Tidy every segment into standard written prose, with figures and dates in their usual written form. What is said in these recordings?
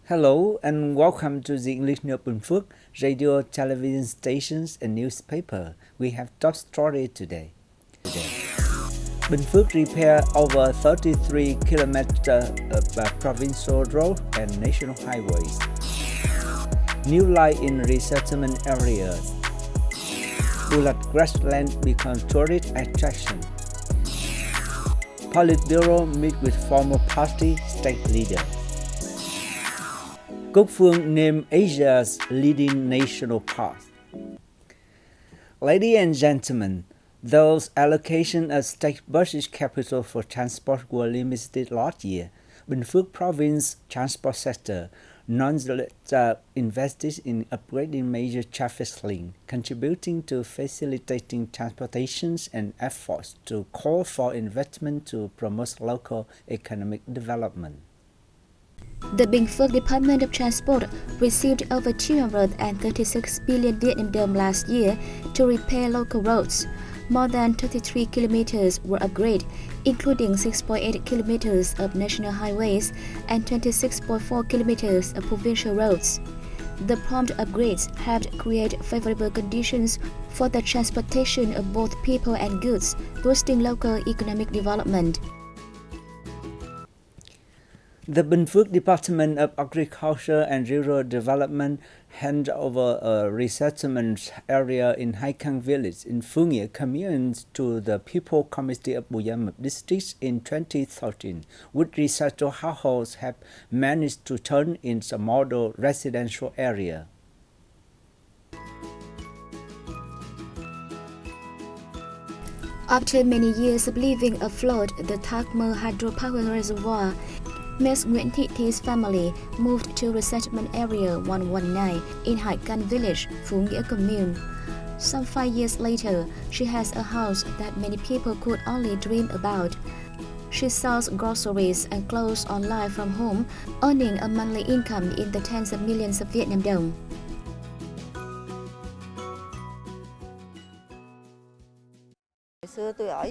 Hello and welcome to the English News Binh Phuoc radio, television stations and newspaper. We have top story today. Binh Phuoc repair over 33 kilometers of provincial road and national highways. New light in resettlement areas. Bulat grassland become tourist attraction. Politburo meet with former party state leader. Cúc Phương named Asia's leading national park. Ladies and gentlemen, those allocations of state budget capital for transport were limited last year. Binh Phuoc province transport sector nonetheless invested in upgrading major traffic links, contributing to facilitating transportations and efforts to call for investment to promote local economic development. The Binh Phuoc Department of Transport received over 236 billion Vietnam dong last year to repair local roads. More than 33 kilometers were upgraded, including 6.8 kilometers of national highways and 26.4 kilometers of provincial roads. The prompt upgrades helped create favorable conditions for the transportation of both people and goods, boosting local economic development. The Binh Phuoc Department of Agriculture and Rural Development handed over a resettlement area in Hai Cang village in Phu Nghĩa commune to the People Committee of Bù Gia Mập district in 2013, which resettled households have managed to turn into a model residential area. After many years of living afloat the Thác Mơ hydropower reservoir, Ms. Nguyễn Thị Thi's family moved to resettlement area 119 in Hai Cang village, Phú Nghĩa commune. Some 5 years later, she has a house that many people could only dream about. She sells groceries and clothes online from home, earning a monthly income in the tens of millions of Vietnam dong.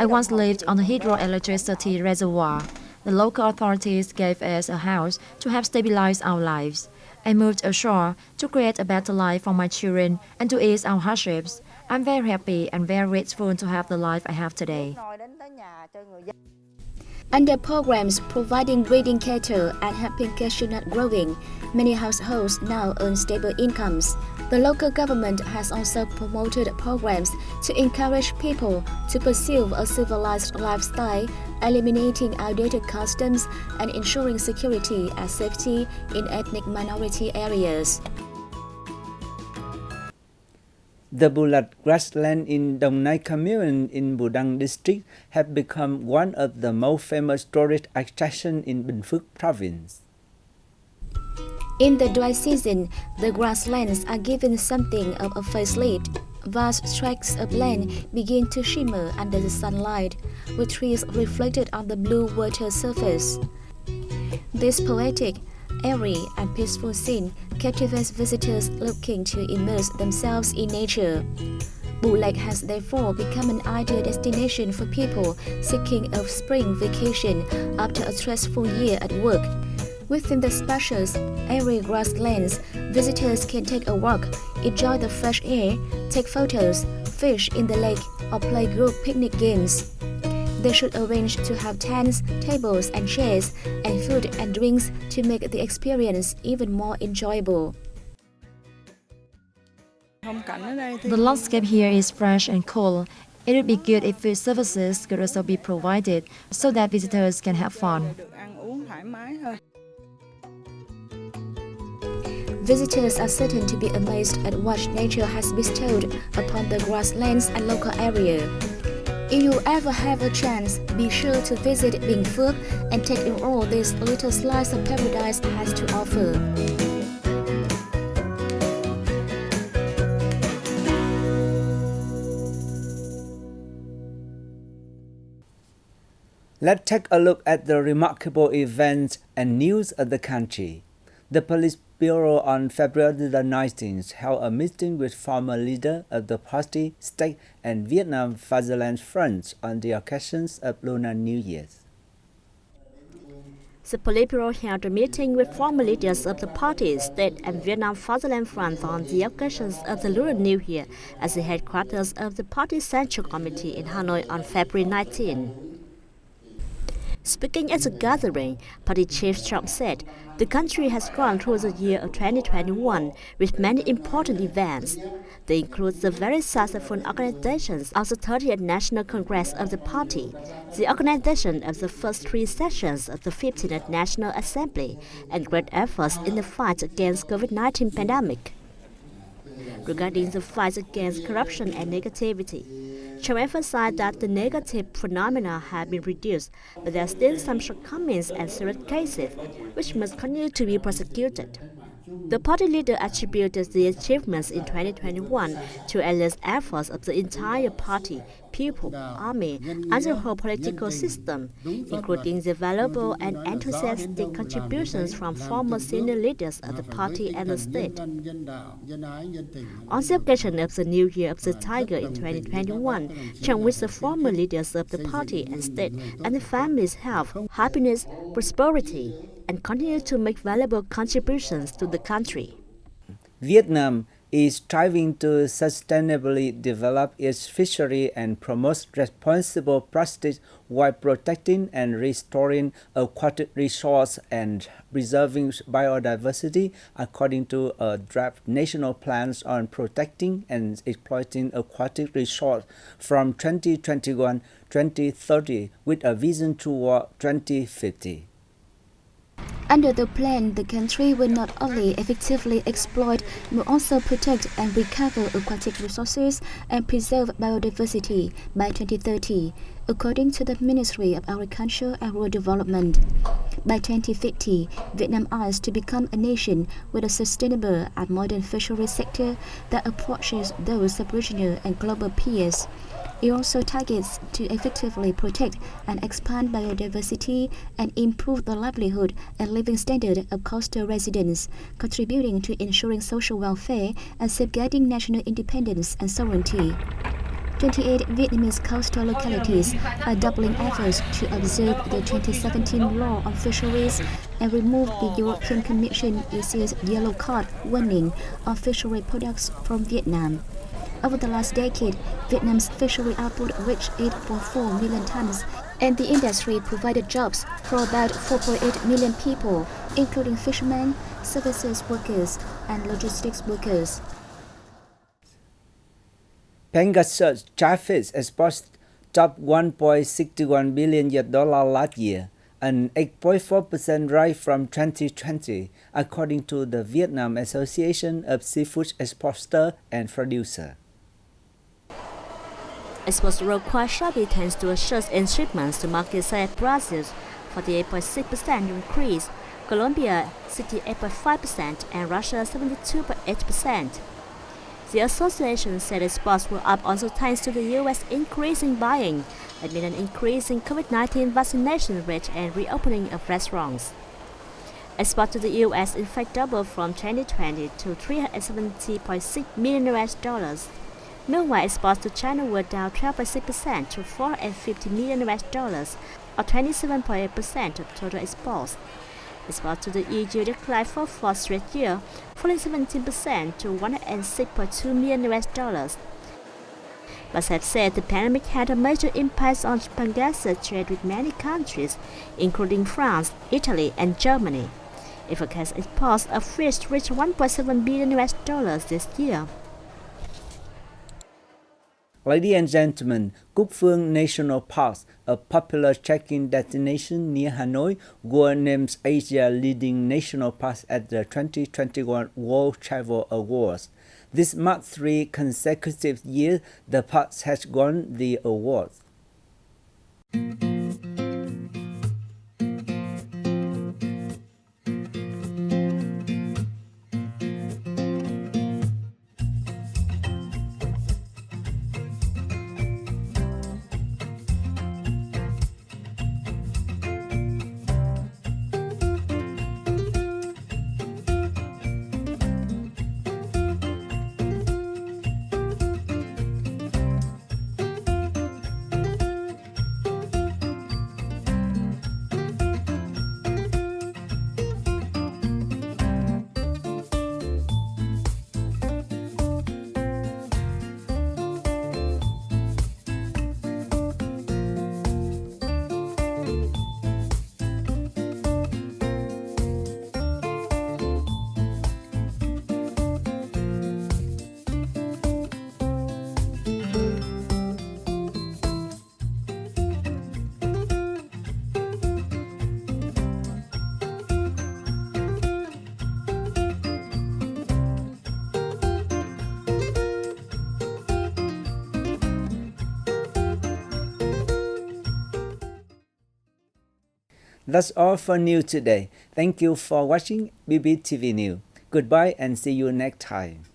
I once lived on a hydroelectricity reservoir. The local authorities gave us a house to help stabilize our lives. I moved ashore to create a better life for my children and to ease our hardships. I'm very happy and very grateful to have the life I have today. Under programs providing breeding cattle and helping cashew nut growing, many households now earn stable incomes. The local government has also promoted programs to encourage people to pursue a civilized lifestyle, eliminating outdated customs and ensuring security and safety in ethnic minority areas. The Bulat grassland in Dong Nai commune in Bù Đăng district have become one of the most famous tourist attractions in Binh Phuoc province. In the dry season, the grasslands are given something of a facelift. Vast tracts of land begin to shimmer under the sunlight, with trees reflected on the blue water surface. This poetic, airy and peaceful scene captivates visitors looking to immerse themselves in nature. Bù Lake has therefore become an ideal destination for people seeking a spring vacation after a stressful year at work. Within the spacious, airy grasslands, visitors can take a walk, enjoy the fresh air, take photos, fish in the lake, or play group picnic games. They should arrange to have tents, tables and chairs, and food and drinks to make the experience even more enjoyable. The landscape here is fresh and cool. It would be good if food services could also be provided so that visitors can have fun. Visitors are certain to be amazed at what nature has bestowed upon the grasslands and local area. If you ever have a chance, be sure to visit Binh Phuoc and take in all this little slice of paradise has to offer. Let's take a look at the remarkable events and news of the country. The Police Bureau on February the 19th held a meeting with former leader of the party, state and Vietnam Fatherland Front on the occasions of Lunar New Year. The Politburo held a meeting with former leaders of the party, state, and Vietnam Fatherland Front on the occasions of the Lunar New Year at the headquarters of the party's Central Committee in Hanoi on February 19. Speaking at the gathering, Party Chief Trump said, the country has gone through the year of 2021 with many important events. They include the very successful organizations of the 30th National Congress of the party, the organization of the first 3 sessions of the 15th National Assembly, and great efforts in the fight against COVID-19 pandemic. Regarding the fight against corruption and negativity, Trump emphasized that the negative phenomena have been reduced, but there are still some shortcomings and serious cases which must continue to be prosecuted. The party leader attributed the achievements in 2021 to endless efforts of the entire party, people, army, and the whole political system, including the valuable and enthusiastic contributions from former senior leaders of the party and the state. On the occasion of the New Year of the Tiger in 2021, Trump wished the former leaders of the party and state and the families health, happiness, prosperity, and continue to make valuable contributions to the country. Vietnam is striving to sustainably develop its fishery and promote responsible practice while protecting and restoring aquatic resources and preserving biodiversity according to a draft national plans on protecting and exploiting aquatic resources from 2021-2030 with a vision toward 2050. Under the plan, the country will not only effectively exploit, but also protect and recover aquatic resources and preserve biodiversity by 2030, according to the Ministry of Agriculture and Rural Development. By 2050, Vietnam aims to become a nation with a sustainable and modern fishery sector that approaches those of regional and global peers. It also targets to effectively protect and expand biodiversity and improve the livelihood and living standard of coastal residents, contributing to ensuring social welfare and safeguarding national independence and sovereignty. 28 Vietnamese coastal localities are doubling efforts to observe the 2017 law on fisheries and remove the European Commission issued yellow card warning on fishery products from Vietnam. Over the last decade, Vietnam's fishery output reached 8.4 million tons, and the industry provided jobs for about 4.8 million people, including fishermen, services workers, and logistics workers. Pegasus traffic exports topped $1.61 billion last year, an 8.4% rise from 2020, according to the Vietnam Association of Seafood Exporters and Producers. Exports rose quite sharply thanks to a surge in shipments to markets such as Brazil, 48.6% increase, Colombia 68.5%, and Russia 72.8%. The association said exports were up also thanks to the U.S. increasing buying, amid an increase in COVID-19 vaccination rate and reopening of restaurants. Exports to the U.S. in fact doubled from 2020 to $370.6 million. Meanwhile, exports to China were down 12.6% to $450 million, or 27.8% of total exports. Exports to the EU declined for 4th straight year, falling 17% to $106.2 million. But have said the pandemic had a major impact on Bangladesh trade with many countries, including France, Italy, and Germany. It forecasts exports of fish reached $1.7 billion this year. Ladies and gentlemen, Cúc Phương National Park, a popular trekking destination near Hanoi, was named Asia's leading national park at the 2021 World Travel Awards. This marks 3 consecutive years the park has won the award. That's all for news today. Thank you for watching BPTV News. Goodbye and see you next time.